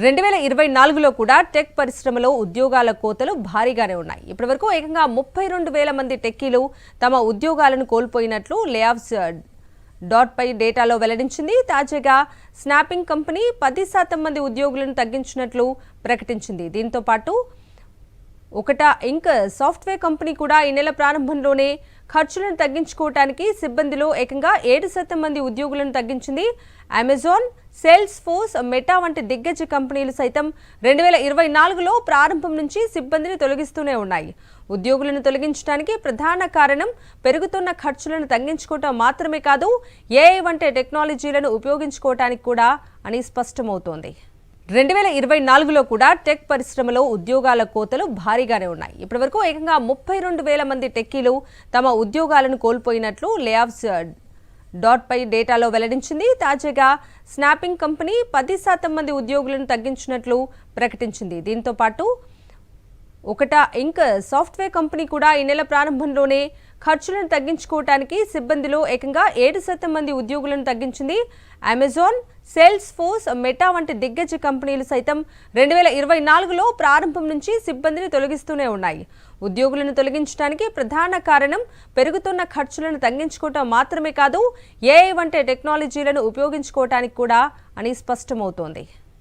2024లో కూడా టెక్ పరిశ్రమలో ఉద్యోగాల కోతలు భారీగానే ఉన్నాయి. ఇప్పటివరకు ఏకంగా 32,000 మంది టెక్కీలు తమ ఉద్యోగాలను కోల్పోయినట్లు లేఆఫ్స్ పై డేటాలో వెల్లడించింది. తాజాగా స్నాపింగ్ కంపెనీ 10% మంది ఉద్యోగులను తగ్గించినట్లు ప్రకటించింది. దీంతో పాటు ఇంక్ సాఫ్ట్వేర్ కంపెనీ కూడా ఈ నెల ప్రారంభంలోనే ఖర్చులను తగ్గించుకోవడానికి సిబ్బందిలో ఏకంగా 7% మంది ఉద్యోగులను తగ్గించింది. అమెజాన్, సేల్స్ ఫోర్స్, మెటా వంటి దిగ్గజ కంపెనీలు సైతం 2024లో ప్రారంభం నుంచి సిబ్బందిని తొలగిస్తూనే ఉన్నాయి. ఉద్యోగులను తొలగించడానికి ప్రధాన కారణం పెరుగుతున్న ఖర్చులను తగ్గించుకోవటం మాత్రమే కాదు, ఏఐ వంటి టెక్నాలజీలను ఉపయోగించుకోవటానికి కూడా అని స్పష్టమవుతోంది. 2024లో కూడా టెక్ పరిశ్రమలో ఉద్యోగాల కోతలు భారీగానే ఉన్నాయి. ఇప్పటివరకు ఏకంగా 32,000 మంది టెక్కీలు తమ ఉద్యోగాలను కోల్పోయినట్లు లేఆఫ్స్ పై డేటాలో వెల్లడించింది. తాజాగా స్నాపింగ్ కంపెనీ 10% మంది ఉద్యోగులను తగ్గించినట్లు ప్రకటించింది. దీంతో పాటు ఇంక్ సాఫ్ట్వేర్ కంపెనీ కూడా ఈ నెల ప్రారంభంలోనే ఖర్చులను తగ్గించుకోవడానికి సిబ్బందిలో ఏకంగా 7% మంది ఉద్యోగులను తగ్గించింది. అమెజాన్, సేల్స్ ఫోర్స్, మెటా వంటి దిగ్గజ కంపెనీలు సైతం 2024లో ప్రారంభం నుంచి సిబ్బందిని తొలగిస్తూనే ఉన్నాయి. ఉద్యోగులను తొలగించడానికి ప్రధాన కారణం పెరుగుతున్న ఖర్చులను తగ్గించుకోవటం మాత్రమే కాదు, ఏఐ వంటి టెక్నాలజీలను ఉపయోగించుకోవటానికి కూడా అని స్పష్టమవుతోంది.